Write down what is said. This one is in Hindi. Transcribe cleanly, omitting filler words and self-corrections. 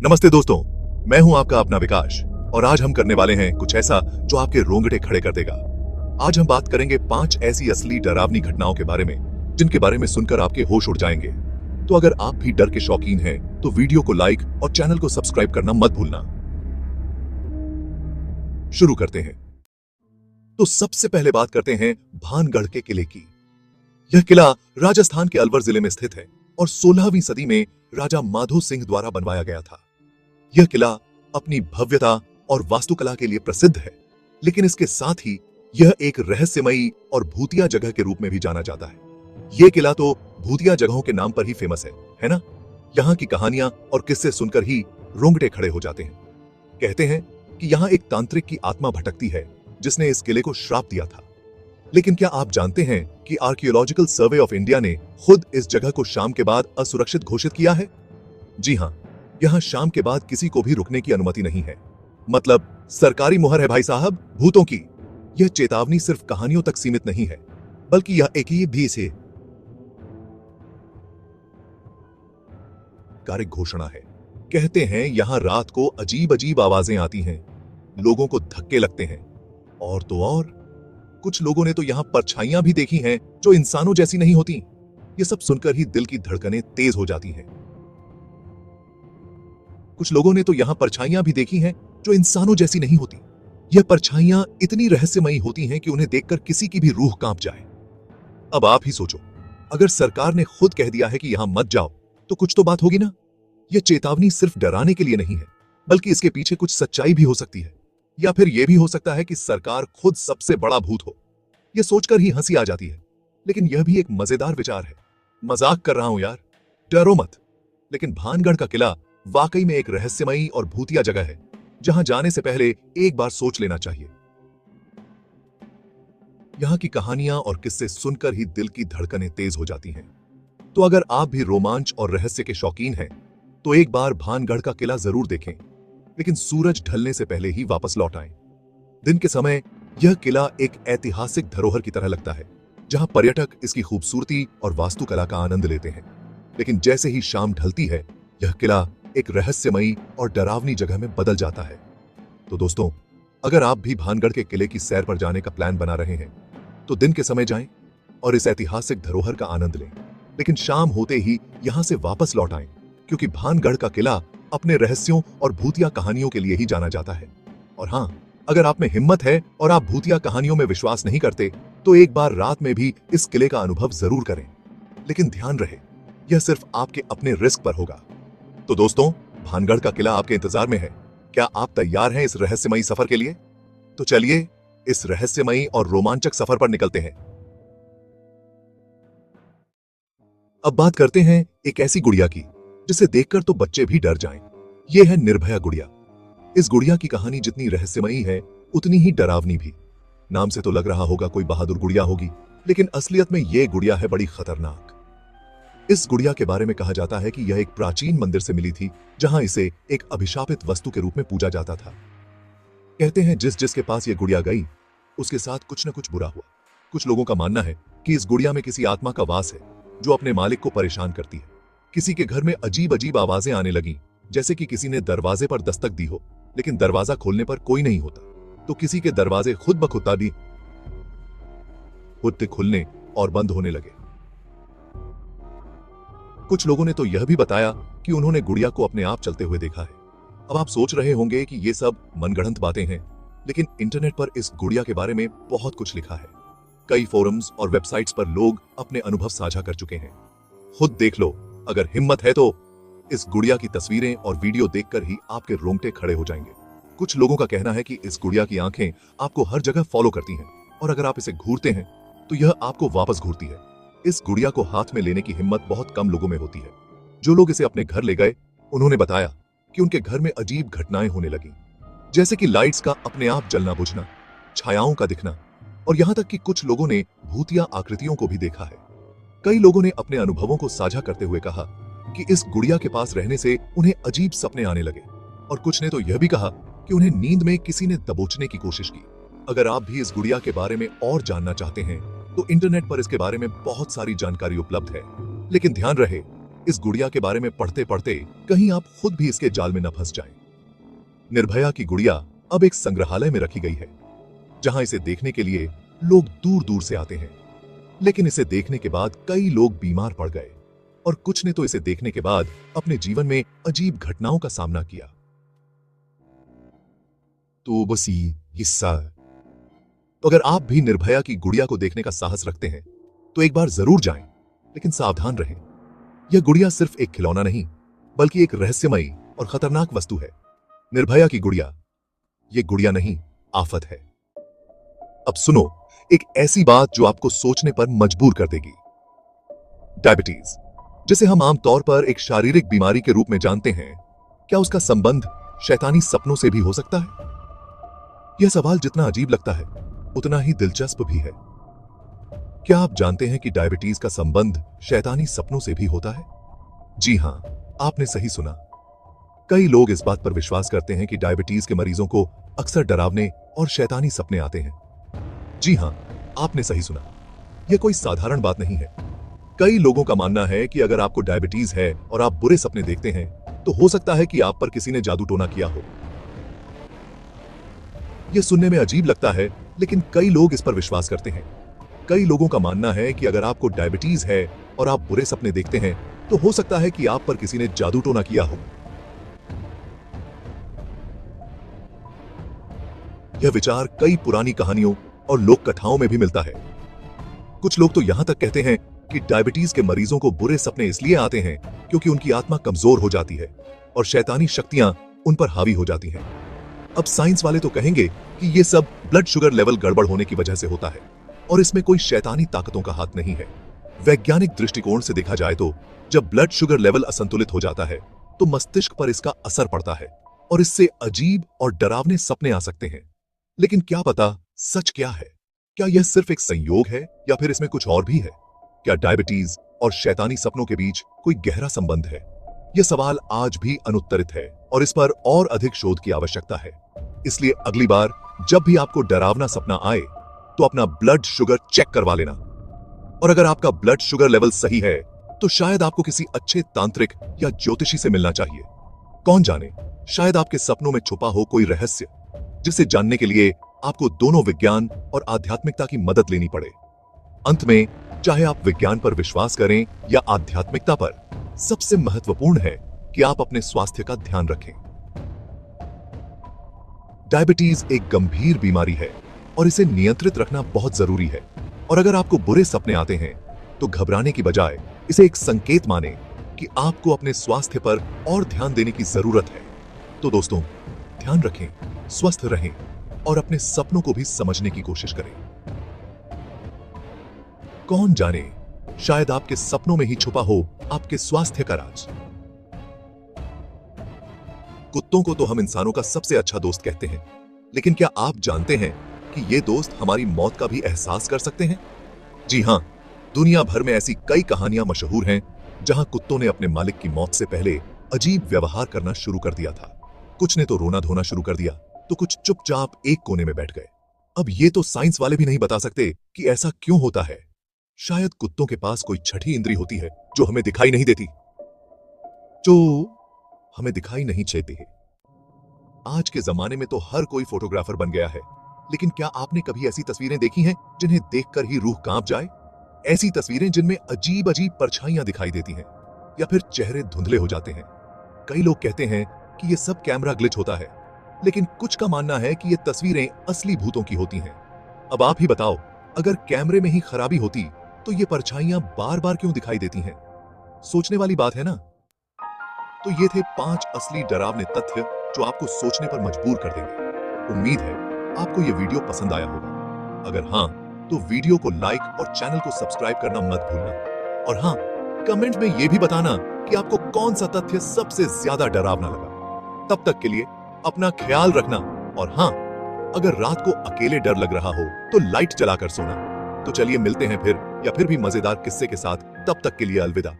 नमस्ते दोस्तों, मैं हूं आपका अपना विकास और आज हम करने वाले हैं कुछ ऐसा जो आपके रोंगटे खड़े कर देगा। आज हम बात करेंगे 5 ऐसी असली डरावनी घटनाओं के बारे में जिनके बारे में सुनकर आपके होश उड़ जाएंगे। तो अगर आप भी डर के शौकीन हैं तो वीडियो को लाइक और चैनल को सब्सक्राइब करना मत भूलना। शुरू करते हैं। तो सबसे पहले बात करते हैं भानगढ़ के किले की। यह किला राजस्थान के अलवर जिले में स्थित है और 16वीं सदी में राजा माधो सिंह द्वारा बनवाया गया था। यह किला अपनी भव्यता और वास्तुकला के लिए प्रसिद्ध है, लेकिन इसके साथ ही यह एक रहस्यमयी और भूतिया जगह के रूप में भी जाना जाता है। यह किला तो भूतिया जगहों के नाम पर ही फेमस है ना? यहाँ की कहानियां और किस्से सुनकर ही रोंगटे खड़े हो जाते हैं। कहते हैं कि यहाँ एक तांत्रिक की आत्मा भटकती है जिसने इस किले को श्राप दिया था। लेकिन क्या आप जानते हैं कि आर्कियोलॉजिकल सर्वे ऑफ इंडिया ने खुद इस जगह को शाम के बाद असुरक्षित घोषित किया है? जी हाँ, यहाँ शाम के बाद किसी को भी रुकने की अनुमति नहीं है। मतलब सरकारी मुहर है भाई साहब भूतों की। यह चेतावनी सिर्फ कहानियों तक सीमित नहीं है, बल्कि यह एक ही भी से कार्य घोषणा है। कहते हैं यहाँ रात को अजीब अजीब आवाजें आती हैं, लोगों को धक्के लगते हैं और तो और कुछ लोगों ने तो यहाँ परछाइयां भी देखी हैं जो इंसानों जैसी नहीं होती। ये सब सुनकर ही दिल की धड़कनें तेज हो जाती हैं। कुछ लोगों ने तो यहाँ परछाइयां भी देखी हैं जो इंसानों जैसी नहीं होती। यह परछाइयां इतनी रहस्यमयी होती हैं कि उन्हें देखकर किसी की भी रूह कांप जाए। अब आप ही सोचो, अगर सरकार ने खुद कह दिया है कि यहां मत जाओ तो कुछ तो बात होगी ना। यह चेतावनी सिर्फ डराने के लिए नहीं है, बल्कि इसके पीछे कुछ सच्चाई भी हो सकती है। या फिर यह भी हो सकता है कि सरकार खुद सबसे बड़ा भूत हो। यह सोचकर ही हंसी आ जाती है, लेकिन यह भी एक मजेदार विचार है। मजाक कर रहा हूं यार, डरो मत। लेकिन भानगढ़ का किला वाकई में एक रहस्यमयी और भूतिया जगह है जहां जाने से पहले एक बार सोच लेना चाहिए। यहां की कहानियां और किस्से सुनकर ही दिल की धड़कनें तेज हो जाती हैं। तो अगर आप भी रोमांच और रहस्य के शौकीन हैं तो एक बार भानगढ़ का किला जरूर देखें, लेकिन सूरज ढलने से पहले ही वापस लौट आएं। दिन के समय यह किला एक ऐतिहासिक धरोहर की तरह लगता है जहां पर्यटक इसकी खूबसूरती और वास्तुकला का आनंद लेते हैं। लेकिन जैसे ही शाम ढलती है यह किला एक रहस्यमयी और डरावनी जगह में बदल जाता है। तो दोस्तों, अगर आप भी भानगढ़ के किले की सैर पर जाने का प्लान बना रहे हैं तो दिन के समय जाएं और इस ऐतिहासिक धरोहर का आनंद लें। लेकिन शाम होते ही यहां से वापस लौट आएं, क्योंकि भानगढ़ का किला अपने रहस्यों और भूतिया कहानियों के लिए ही जाना जाता है। और हां, अगर आप में हिम्मत है और आप भूतिया कहानियों में विश्वास नहीं करते तो एक बार रात में भी इस किले का अनुभव जरूर करें। लेकिन ध्यान रहे, यह सिर्फ आपके अपने रिस्क पर होगा। तो दोस्तों, भानगढ़ का किला आपके इंतजार में है। क्या आप तैयार हैं इस रहस्यमयी सफर के लिए? तो चलिए इस रहस्यमयी और रोमांचक सफर पर निकलते हैं। अब बात करते हैं एक ऐसी गुड़िया की जिसे देखकर तो बच्चे भी डर जाएं। यह है निर्भया गुड़िया। इस गुड़िया की कहानी जितनी रहस्यमयी है उतनी ही डरावनी भी। नाम से तो लग रहा होगा कोई बहादुर गुड़िया होगी, लेकिन असलियत में यह गुड़िया है बड़ी खतरनाक। इस गुड़िया के बारे में कहा जाता है कि यह एक प्राचीन मंदिर से मिली थी जहां इसे एक अभिशापित वस्तु के रूप में पूजा जाता था। कहते हैं जिस जिसके पास यह गुड़िया गई उसके साथ कुछ न कुछ बुरा हुआ। कुछ लोगों का मानना है कि इस गुड़िया में किसी आत्मा का वास है जो अपने मालिक को परेशान करती है। किसी के घर में अजीब अजीब आवाजें आने लगी, जैसे कि किसी ने दरवाजे पर दस्तक दी हो, लेकिन दरवाजा खोलने पर कोई नहीं होता। तो किसी के दरवाजे खुद ब खुद खुलने और बंद होने लगे। कुछ लोगों ने तो यह भी बताया कि उन्होंने गुड़िया को अपने आप चलते हुए देखा है। अब आप सोच रहे होंगे कि ये सब मनगढ़ंत बातें हैं, लेकिन इंटरनेट पर इस गुड़िया के बारे में बहुत कुछ लिखा है। कई फोरम्स और वेबसाइट्स पर लोग अपने अनुभव साझा कर चुके हैं। खुद देख लो, अगर हिम्मत है तो इस गुड़िया की तस्वीरें और वीडियो देखकर ही आपके रोंगटे खड़े हो जाएंगे। कुछ लोगों का कहना है कि इस गुड़िया की आंखें आपको हर जगह फॉलो करती हैं और अगर आप इसे घूरते हैं तो यह आपको वापस घूरती है। इस गुड़िया को हाथ में लेने की हिम्मत बहुत कम लोगों में होती है। जो लोग इसे अपने घर ले गए उन्होंने बताया कि उनके घर में अजीब घटनाएं होने लगी, जैसे कि लाइट्स का अपने आप जलना बुझना, छायाओं का दिखना, और यहां तक कि कुछ लोगों ने भूतिया आकृतियों को भी देखा है। कई लोगों ने अपने अनुभवों को साझा करते हुए कहा कि इस गुड़िया के पास रहने से उन्हें अजीब सपने आने लगे, और कुछ ने तो यह भी कहा कि उन्हें नींद में किसी ने दबोचने की कोशिश की। अगर आप भी इस गुड़िया के बारे में और जानना चाहते हैं तो इंटरनेट पर इसके बारे में बहुत सारी जानकारी उपलब्ध है। लेकिन ध्यान रहे, इस गुड़िया के बारे में पढ़ते पढ़ते कहीं आप खुद भी इसके जाल में न फंस जाएं। निर्भया की गुड़िया अब एक संग्रहालय में रखी गई है, जहां इसे देखने के लिए लोग दूर दूर से आते हैं। लेकिन इसे देखने के बाद कई लोग बीमार पड़ गए और कुछ ने तो इसे देखने के बाद अपने जीवन में अजीब घटनाओं का सामना किया। तो बस ये हिस्सा। तो अगर आप भी निर्भया की गुड़िया को देखने का साहस रखते हैं तो एक बार जरूर जाएं, लेकिन सावधान रहें। यह गुड़िया सिर्फ एक खिलौना नहीं, बल्कि एक रहस्यमयी और खतरनाक वस्तु है। निर्भया की गुड़िया, यह गुड़िया नहीं, आफत है। अब सुनो एक ऐसी बात जो आपको सोचने पर मजबूर कर देगी। डायबिटीज, जिसे हम आमतौर पर एक शारीरिक बीमारी के रूप में जानते हैं, क्या उसका संबंध शैतानी सपनों से भी हो सकता है? यह सवाल जितना अजीब लगता है, उतना ही दिलचस्प भी है। क्या आप जानते हैं कि डायबिटीज का संबंध शैतानी सपनों से भी होता है? जी हां, आपने सही सुना। कई लोग इस बात पर विश्वास करते हैं कि डायबिटीज के मरीजों को अक्सर डरावने और शैतानी सपने आते हैं। जी हां, आपने सही सुना। यह कोई साधारण बात नहीं है। कई लोगों का मानना है कि अगर आपको डायबिटीज है और आप बुरे सपने देखते हैं, तो हो सकता है कि आप पर किसी ने जादू टोना किया हो। यह सुनने में अजीब लगता है, लेकिन कई लोग इस पर विश्वास करते हैं। कई लोगों का मानना है कि अगर आपको डायबिटीज है और आप बुरे सपने देखते हैं, तो हो सकता है कि आप पर किसी ने जादू टोना किया हो। यह विचार कई पुरानी कहानियों और लोक कथाओं में भी मिलता है। कुछ लोग तो यहां तक कहते हैं कि डायबिटीज के मरीजों को बुरे सपने इसलिए आते हैं क्योंकि उनकी आत्मा कमजोर हो जाती है और शैतानी शक्तियां उन पर हावी हो जाती हैं। अब साइंस वाले तो कहेंगे कि यह सब ब्लड शुगर लेवल गड़बड़ होने की वजह से होता है और इसमें कोई शैतानी ताकतों का हाथ नहीं है। वैज्ञानिक दृष्टिकोण से देखा जाए तो जब ब्लड शुगर लेवल असंतुलित हो जाता है तो मस्तिष्क पर इसका असर पड़ता है और इससे अजीब और डरावने सपने आ सकते हैं। लेकिन क्या पता सच क्या है? क्या यह सिर्फ एक संयोग है या फिर इसमें कुछ और भी है? क्या डायबिटीज और शैतानी सपनों के बीच कोई गहरा संबंध है? यह सवाल आज भी अनुत्तरित है और इस पर और अधिक शोध की आवश्यकता है। इसलिए अगली बार जब भी आपको डरावना सपना आए तो अपना ब्लड शुगर चेक करवा लेना। और अगर आपका ब्लड शुगर लेवल सही है तो शायद आपको किसी अच्छे तांत्रिक या ज्योतिषी से मिलना चाहिए। कौन जाने, शायद आपके सपनों में छुपा हो कोई रहस्य जिसे जानने के लिए आपको दोनों विज्ञान और आध्यात्मिकता की मदद लेनी पड़े। अंत में, चाहे आप विज्ञान पर विश्वास करें या आध्यात्मिकता पर, सबसे महत्वपूर्ण है कि आप अपने स्वास्थ्य का ध्यान रखें। डायबिटीज एक गंभीर बीमारी है और इसे नियंत्रित रखना बहुत जरूरी है। और अगर आपको बुरे सपने आते हैं तो घबराने की बजाय इसे एक संकेत माने कि आपको अपने स्वास्थ्य पर और ध्यान देने की जरूरत है। तो दोस्तों, ध्यान रखें, स्वस्थ रहें और अपने सपनों को भी समझने की कोशिश करें। कौन जाने, शायद आपके सपनों में ही छुपा हो आपके स्वास्थ्य का राज। कुत्तों को तो हम इंसानों का सबसे अच्छा दोस्त कहते हैं, लेकिन क्या आप जानते हैं कि ये दोस्त हमारी मौत का भी एहसास कर सकते हैं? जी हां, दुनिया भर में ऐसी कई कहानियां मशहूर हैं जहां कुत्तों ने अपने मालिक की मौत से पहले अजीब व्यवहार करना शुरू कर दिया था। कुछ ने तो रोना धोना शुरू कर दिया, तो कुछ चुपचाप एक कोने में बैठ गए। अब ये तो साइंस वाले भी नहीं बता सकते कि ऐसा क्यों होता है। शायद कुत्तों के पास कोई छठी इंद्री होती है जो हमें दिखाई नहीं देती, आज के जमाने में तो हर कोई फोटोग्राफर बन गया है, लेकिन क्या आपने कभी ऐसी तस्वीरें देखी हैं जिन्हें देखकर ही रूह कांप जाए? ऐसी तस्वीरें जिनमें अजीब अजीब परछाइयां दिखाई देती हैं या फिर चेहरे धुंधले हो जाते हैं। कई लोग कहते हैं कि यह सब कैमरा ग्लिच होता है, लेकिन कुछ का मानना है कि ये तस्वीरें असली भूतों की होती हैं। अब आप ही बताओ, अगर कैमरे में ही खराबी होती तो ये परछाइयां बार बार क्यों दिखाई देती हैं? सोचने वाली बात है ना? तो ये थे 5 असली डरावने तथ्य जो आपको सोचने पर मजबूर कर देंगे। उम्मीद है आपको ये वीडियो पसंद आया होगा। अगर हाँ, तो वीडियो को लाइक और चैनल को सब्सक्राइब करना मत भूलना। और हाँ, कमेंट में ये भी बताना कि आपको कौन सा तथ्य सबसे ज्यादा डरावना लगा। तब तक के लिए अपना ख्याल रखना। और हाँ, अगर रात को अकेले डर लग रहा हो तो लाइट जलाकर सोना। तो चलिए मिलते हैं फिर, या फिर भी मजेदार किस्से के साथ। तब तक के लिए अलविदा।